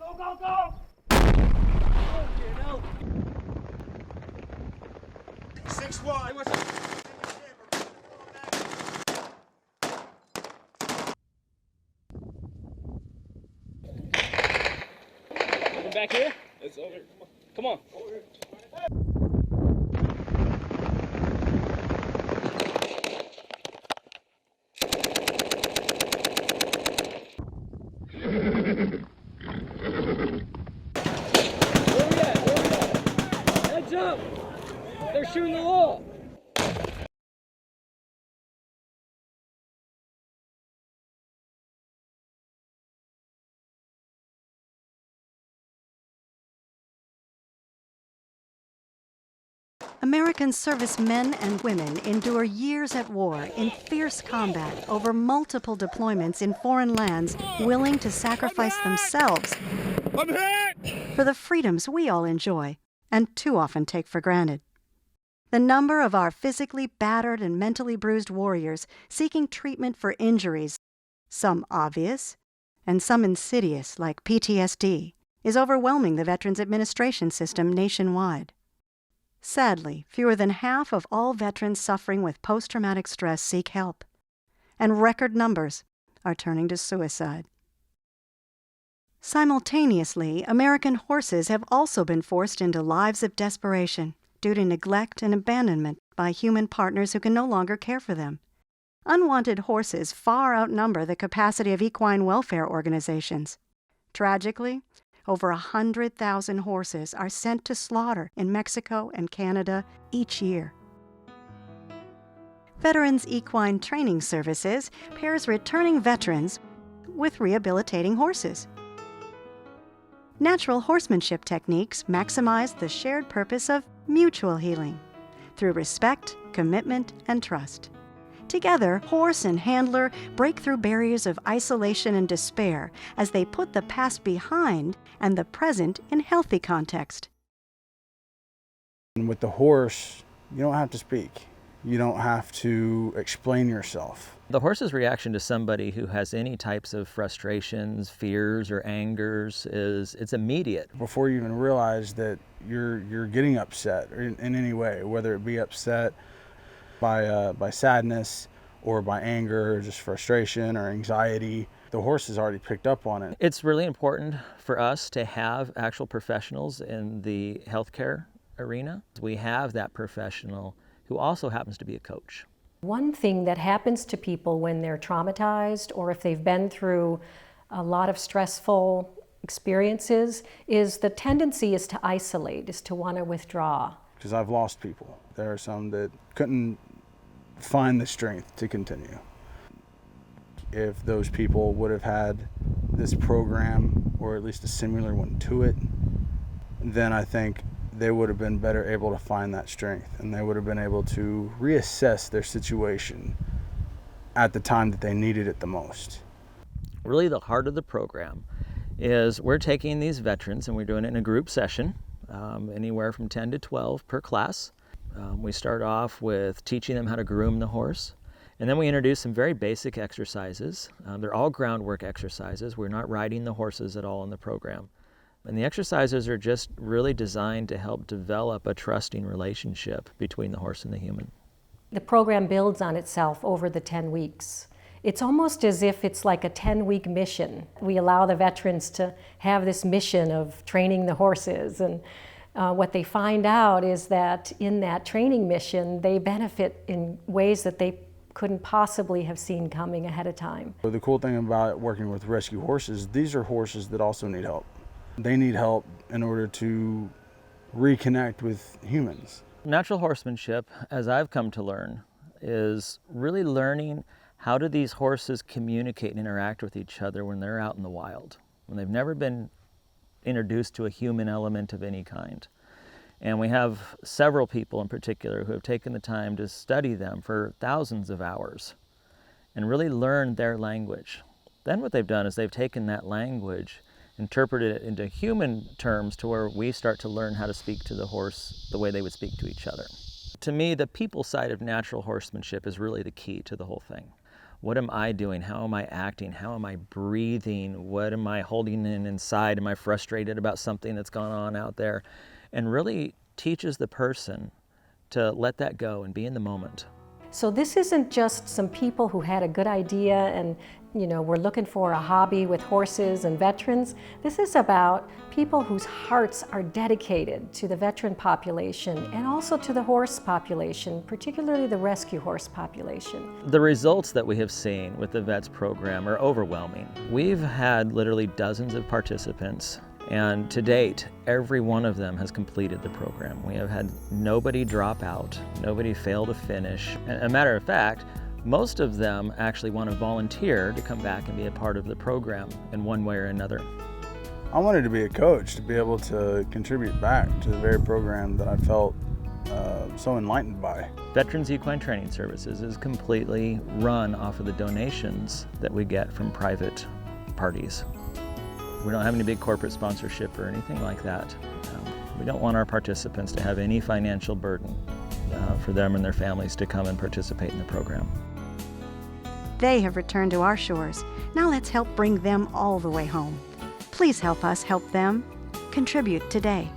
Go, go, go! 6-1. Back here? It's over. Come on. Where we at? Heads up! They're shooting the wall. American servicemen and women endure years at war in fierce combat over multiple deployments in foreign lands, willing to sacrifice themselves for the freedoms we all enjoy and too often take for granted. The number of our physically battered and mentally bruised warriors seeking treatment for injuries, some obvious and some insidious like PTSD, is overwhelming the Veterans Administration system nationwide. Sadly, fewer than half of all veterans suffering with post-traumatic stress seek help, and record numbers are turning to suicide. Simultaneously, American horses have also been forced into lives of desperation due to neglect and abandonment by human partners who can no longer care for them. Unwanted horses far outnumber the capacity of equine welfare organizations. Tragically, over 100,000 horses are sent to slaughter in Mexico and Canada each year. Veterans Equine Training Services pairs returning veterans with rehabilitating horses. Natural horsemanship techniques maximize the shared purpose of mutual healing through respect, commitment, and trust. Together, horse and handler break through barriers of isolation and despair as they put the past behind and the present in healthy context. And with the horse, you don't have to speak. You don't have to explain yourself. The horse's reaction to somebody who has any types of frustrations, fears, or angers it's immediate. Before you even realize that you're getting upset in any way, whether it be upset by sadness or by anger or just frustration or anxiety, the horse has already picked up on it. It's really important for us to have actual professionals in the healthcare arena. We have that professional who also happens to be a coach. One thing that happens to people when they're traumatized or if they've been through a lot of stressful experiences is the tendency is to isolate, is to want to withdraw. Because I've lost people. There are some that couldn't find the strength to continue. If those people would have had this program, or at least a similar one to it, then I think they would have been better able to find that strength, and they would have been able to reassess their situation at the time that they needed it the most. Really the heart of the program is we're taking these veterans and we're doing it in a group session, anywhere from 10 to 12 per class. We start off with teaching them how to groom the horse, and then we introduce some very basic exercises. They're all groundwork exercises. We're not riding the horses at all in the program. And the exercises are just really designed to help develop a trusting relationship between the horse and the human. The program builds on itself over the 10 weeks. It's almost as if it's like a 10-week mission. We allow the veterans to have this mission of training the horses, and what they find out is that in that training mission, they benefit in ways that they couldn't possibly have seen coming ahead of time. The cool thing about working with rescue horses, these are horses that also need help. They need help in order to reconnect with humans. Natural horsemanship, as I've come to learn, is really learning how do these horses communicate and interact with each other when they're out in the wild, when they've never been introduced to a human element of any kind. And we have several people in particular who have taken the time to study them for thousands of hours and really learn their language. Then what they've done is they've taken that language, interpreted it into human terms to where we start to learn how to speak to the horse the way they would speak to each other. To me, the people side of natural horsemanship is really the key to the whole thing. What am I doing? How am I acting? How am I breathing? What am I holding in inside? Am I frustrated about something that's gone on out there? And really teaches the person to let that go and be in the moment. So this isn't just some people who had a good idea and we're looking for a hobby with horses and veterans. This is about people whose hearts are dedicated to the veteran population and also to the horse population, particularly the rescue horse population. The results that we have seen with the V.E.T.S program are overwhelming. We've had literally dozens of participants, and to date, every one of them has completed the program. We have had nobody drop out, nobody fail to finish. And a matter of fact, most of them actually want to volunteer to come back and be a part of the program in one way or another. I wanted to be a coach, to be able to contribute back to the very program that I felt so enlightened by. Veterans Equine Training Services is completely run off of the donations that we get from private parties. We don't have any big corporate sponsorship or anything like that. We don't want our participants to have any financial burden for them and their families to come and participate in the program. They have returned to our shores. Now let's help bring them all the way home. Please help us help them. Contribute today.